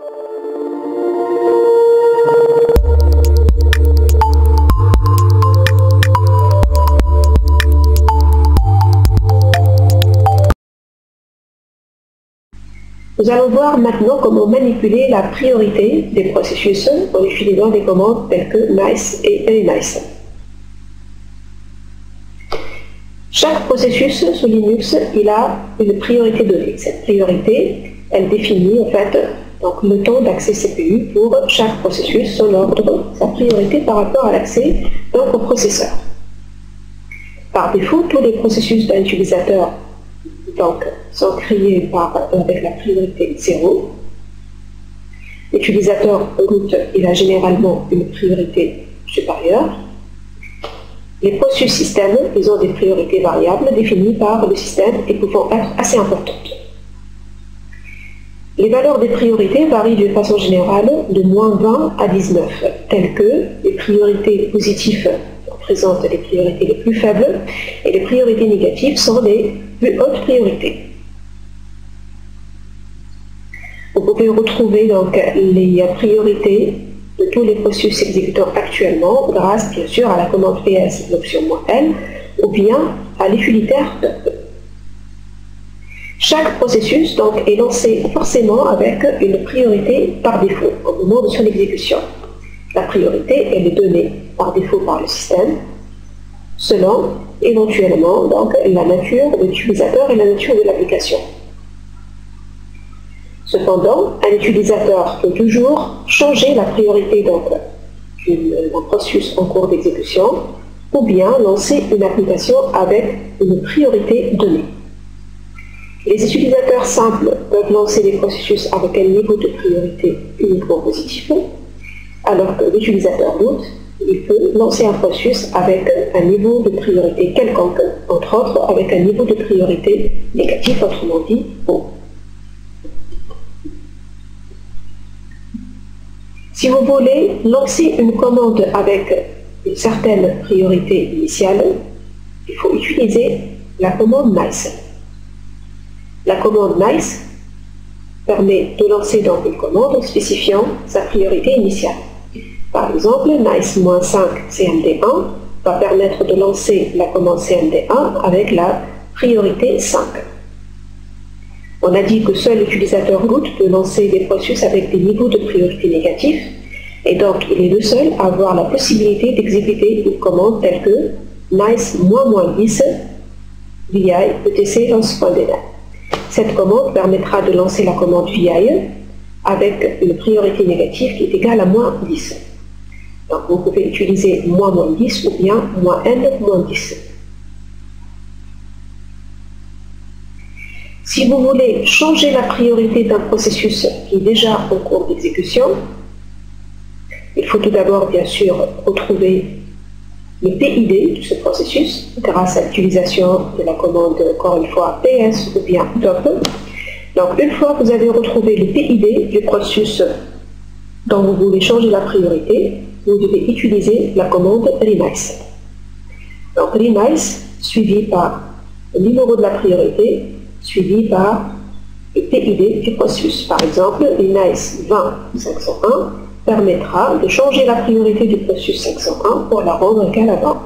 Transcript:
Nous allons voir maintenant comment manipuler la priorité des processus en utilisant des commandes telles que nice et renice. Chaque processus sous Linux, il a une priorité donnée. Cette priorité, elle définit en fait donc, le temps d'accès CPU pour chaque processus, son ordre, sa priorité par rapport à l'accès au processeur. Par défaut, tous les processus d'un utilisateur donc, sont créés avec la priorité 0. L'utilisateur root, il a généralement une priorité supérieure. Les processus système, ils ont des priorités variables définies par le système et pouvant être assez importantes. Les valeurs des priorités varient de façon générale de -20 à 19, telles que les priorités positives représentent les priorités les plus faibles et les priorités négatives sont les plus hautes priorités. Vous pouvez retrouver donc les priorités de tous les processus exécutant actuellement grâce bien sûr à la commande ps de l'option "-l" ou bien à l'utilitaire top. Chaque processus donc est lancé forcément avec une priorité par défaut au moment de son exécution. La priorité elle est donnée par défaut par le système selon éventuellement donc la nature de l'utilisateur et la nature de l'application. Cependant, un utilisateur peut toujours changer la priorité d'un processus en cours d'exécution ou bien lancer une application avec une priorité donnée. Les utilisateurs simples peuvent lancer des processus avec un niveau de priorité uniquement positif, alors que l'utilisateur root, il peut lancer un processus avec un niveau de priorité quelconque, entre autres avec un niveau de priorité négatif, autrement dit haut. Si vous voulez lancer une commande avec une certaine priorité initiale, il faut utiliser la commande nice. La commande nice permet de lancer donc une commande en spécifiant sa priorité initiale. Par exemple, nice-5 cmd1 va permettre de lancer la commande cmd1 avec la priorité 5. On a dit que seul l'utilisateur root peut lancer des processus avec des niveaux de priorité négatifs, et donc il est le seul à avoir la possibilité d'exécuter une commande telle que nice-10 vi etc lance.dll. Cette commande permettra de lancer la commande vi avec une priorité négative qui est égale à -10. Donc vous pouvez utiliser -10 ou bien -n-10. Si vous voulez changer la priorité d'un processus qui est déjà en cours d'exécution, il faut tout d'abord bien sûr retrouver le PID de ce processus grâce à l'utilisation de la commande, encore une fois, ps ou bien top. Donc une fois que vous avez retrouvé le PID du processus dont vous voulez changer la priorité, vous devez utiliser la commande renice. Donc renice suivi par le numéro de la priorité suivi par le PID du processus. Par exemple, renice 20.501 permettra de changer la priorité du processus 501 pour la rendre égale à 20.